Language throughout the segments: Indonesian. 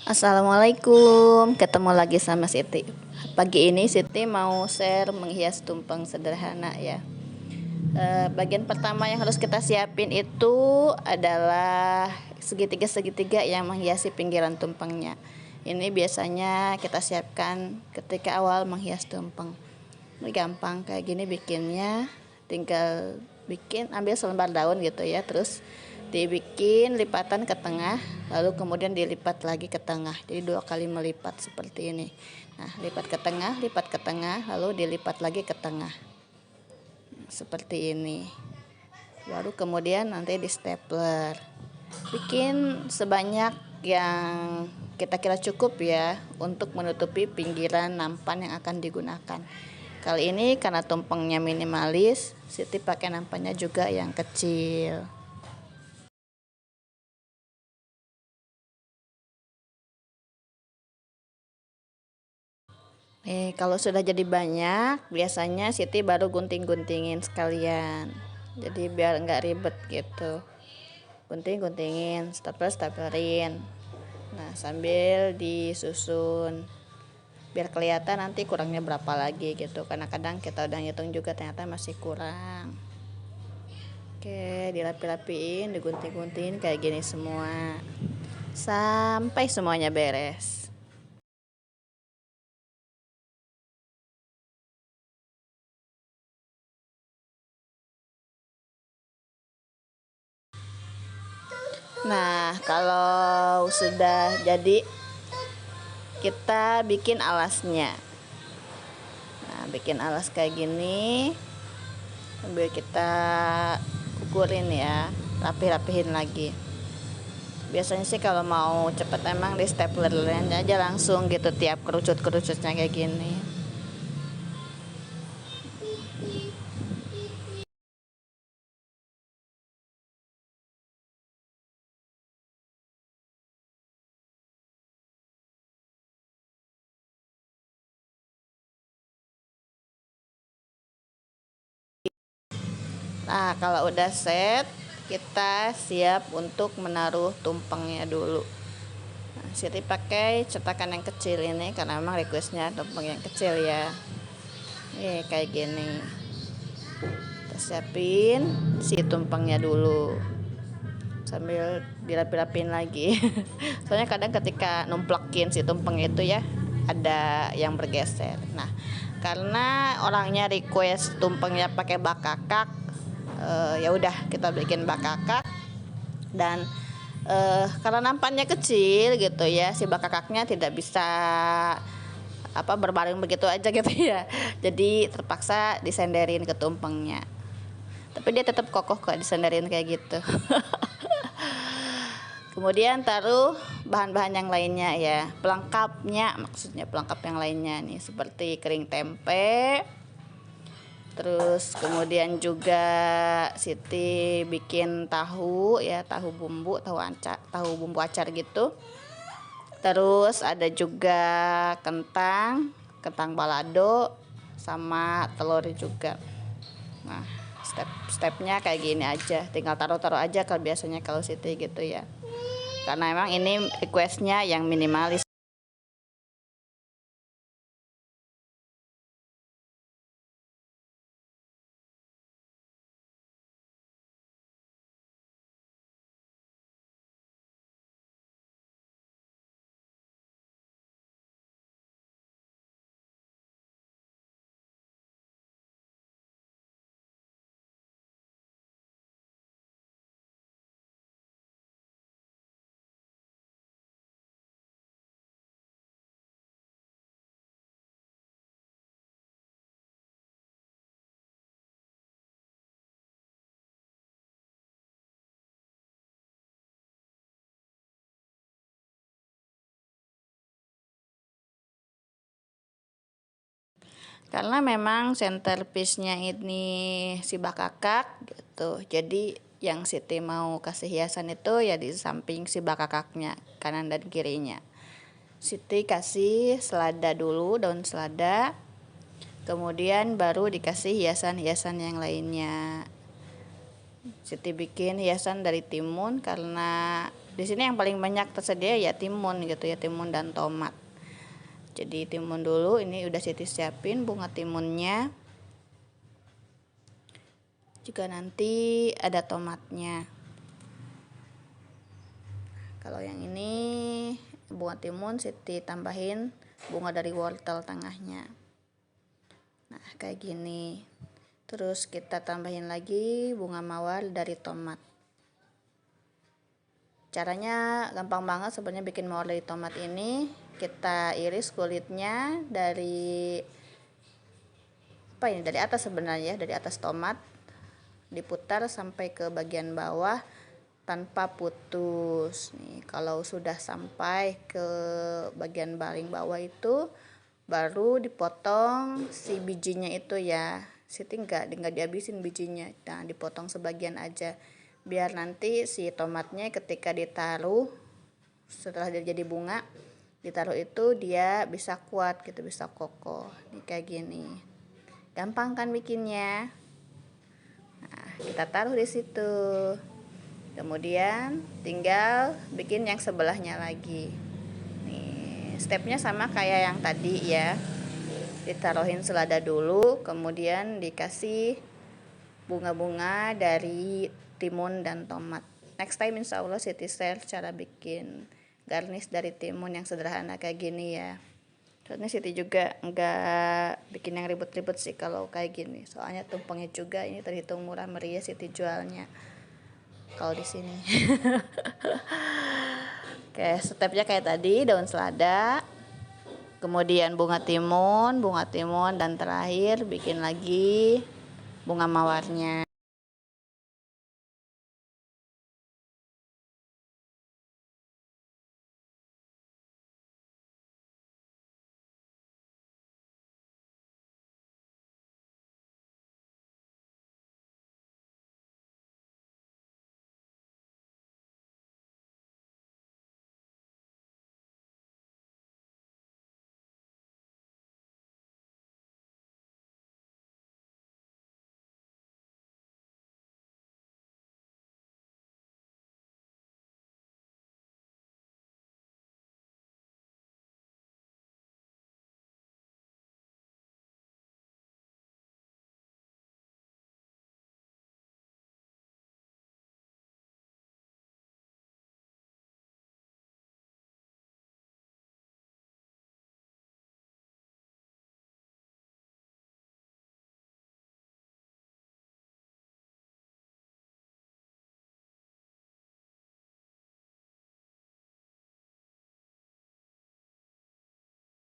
Assalamualaikum, ketemu lagi sama Siti. Pagi ini Siti mau share menghias tumpeng sederhana ya. Bagian pertama yang harus kita siapin itu adalah segitiga-segitiga yang menghiasi pinggiran tumpengnya. Ini biasanya kita siapkan ketika awal menghias tumpeng. Ini gampang kayak gini bikinnya, tinggal ambil selembar daun gitu ya, terus dibikin lipatan ke tengah, lalu kemudian dilipat lagi ke tengah, jadi 2 kali melipat seperti ini. Nah, lipat ke tengah, lalu dilipat lagi ke tengah seperti ini, baru kemudian nanti di stapler. Bikin sebanyak yang kita kira cukup ya untuk menutupi pinggiran nampan yang akan digunakan. Kali ini karena tumpengnya minimalis, Siti pakai nampannya juga yang kecil. Kalau sudah jadi banyak, biasanya Siti baru gunting-guntingin sekalian. Jadi biar nggak ribet gitu. Gunting-guntingin, staplerin. Nah, sambil disusun. Biar kelihatan nanti kurangnya berapa lagi gitu. Karena kadang kita udah ngitung juga ternyata masih kurang. Oke, dirapi-rapiin, digunting-guntingin kayak gini semua. Sampai semuanya beres. Nah, kalau sudah jadi, kita bikin alasnya. Nah, bikin alas kayak gini, sambil kita ukurin ya, rapihin lagi. Biasanya sih kalau mau cepet emang di staplerin aja langsung gitu, tiap kerucut-kerucutnya kayak gini. Nah, kalau udah set, kita siap untuk menaruh tumpengnya dulu. Nah, Siti pakai cetakan yang kecil ini karena memang requestnya tumpeng yang kecil ya. Kayak gini. Kita siapin si tumpengnya dulu sambil dirapi-rapin lagi. Soalnya kadang ketika numplekin si tumpeng itu ya ada yang bergeser. Nah, karena orangnya request tumpengnya pakai bakakak, ya udah kita bikin bakakak. Dan karena nampannya kecil gitu ya, si bakakaknya tidak bisa berbaring begitu aja gitu ya, jadi terpaksa disenderin ke tumpengnya, tapi dia tetap kokoh kok disenderin kayak gitu. Kemudian taruh bahan-bahan yang lainnya ya, pelengkapnya, maksudnya pelengkap yang lainnya nih, seperti kering tempe. Terus kemudian juga Siti bikin tahu ya, tahu bumbu acar gitu. Terus ada juga kentang balado sama telur juga. Nah, stepnya kayak gini aja, tinggal taruh aja kalau biasanya kalau Siti gitu ya, karena emang ini requestnya yang minimalis. Karena memang centerpiece-nya ini si bakakak gitu, jadi yang Siti mau kasih hiasan itu ya di samping si bakakaknya, kanan dan kirinya. Siti kasih selada dulu, daun selada, kemudian baru dikasih hiasan-hiasan yang lainnya. Siti bikin hiasan dari timun karena Di sini yang paling banyak tersedia ya timun gitu ya, timun dan tomat. Jadi timun dulu, ini udah Siti siapin bunga timunnya. Juga nanti ada tomatnya. Kalau yang ini bunga timun Siti tambahin bunga dari wortel tengahnya. Nah, kayak gini. Terus kita tambahin lagi bunga mawar dari tomat. Caranya gampang banget sebenarnya bikin mawar dari tomat ini. Kita iris kulitnya dari dari atas sebenarnya, dari atas tomat. Diputar sampai ke bagian bawah tanpa putus. Nih, kalau sudah sampai ke bagian paling bawah itu baru dipotong si bijinya itu ya. Siti enggak dihabisin bijinya. Nah, dipotong sebagian aja. Biar nanti si tomatnya ketika ditaruh setelah dia jadi bunga, ditaruh itu dia bisa kuat gitu, bisa kokoh. Nih kayak gini. Gampang kan bikinnya? Nah, kita taruh di situ. Kemudian tinggal bikin yang sebelahnya lagi. Nih, stepnya sama kayak yang tadi ya. Ditaruhin selada dulu, kemudian dikasih bunga-bunga dari timun dan tomat. Next time insya Allah Siti share cara bikin garnish dari timun yang sederhana kayak gini ya. Soalnya Siti juga enggak bikin yang ribet-ribet sih kalau kayak gini. Soalnya tumpengnya juga ini terhitung murah meriah Siti jualnya. Kalau di sini. Oke, stepnya kayak tadi, daun selada, kemudian bunga timun, dan terakhir bikin lagi bunga mawarnya.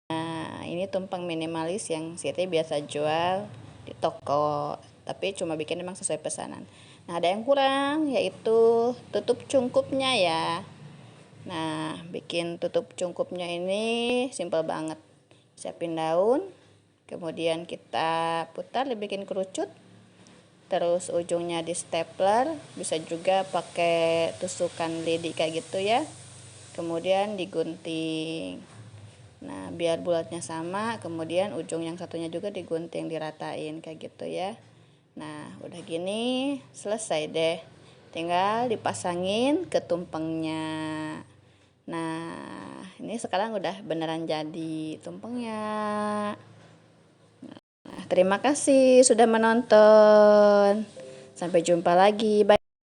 Nah, ini tumpeng minimalis yang Siti biasa jual di toko, tapi cuma bikin memang sesuai pesanan. Nah, ada yang kurang yaitu tutup cungkupnya ya. Nah, bikin tutup cungkupnya ini simple banget. Siapin daun, kemudian kita putar dibikin kerucut. Terus ujungnya di stapler, bisa juga pakai tusukan lidi kayak gitu ya. Kemudian digunting. Nah, biar bulatnya sama, kemudian ujung yang satunya juga digunting, diratain kayak gitu ya. Nah, udah gini selesai deh. Tinggal dipasangin ke tumpengnya. Nah, ini sekarang udah beneran jadi tumpengnya. Nah, terima kasih sudah menonton. Sampai jumpa lagi. Bye.